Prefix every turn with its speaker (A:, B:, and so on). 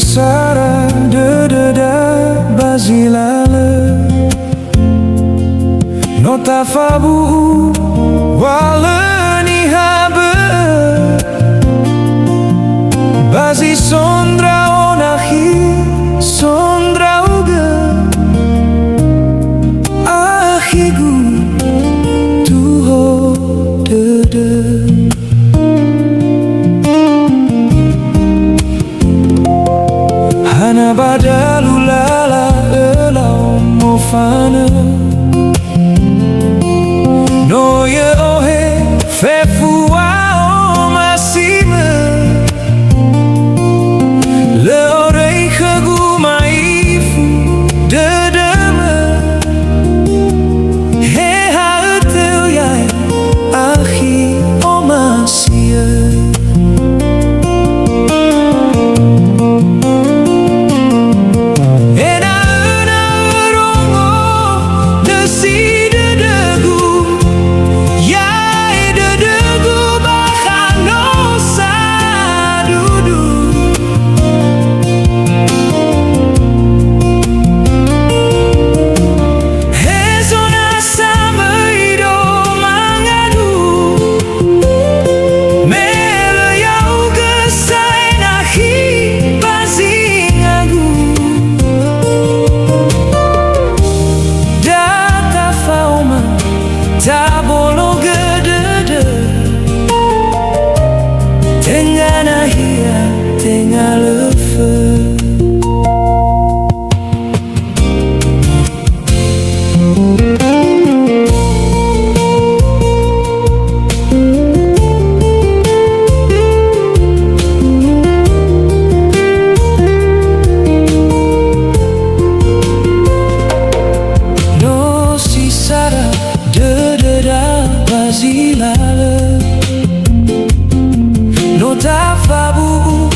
A: Sara dededa bazilale nota fabu waleni habe bazi sondra onahi sondra uga ahigu tuho dede Hana badalu lala elau mofana No ye ohe fefua o masime Le orei Lagu Maifu Dodomo He hauteu yai ahi o masia Tabolo gedede Tengah nahia tengah lefe No si Sara dededa bazilale nota fabu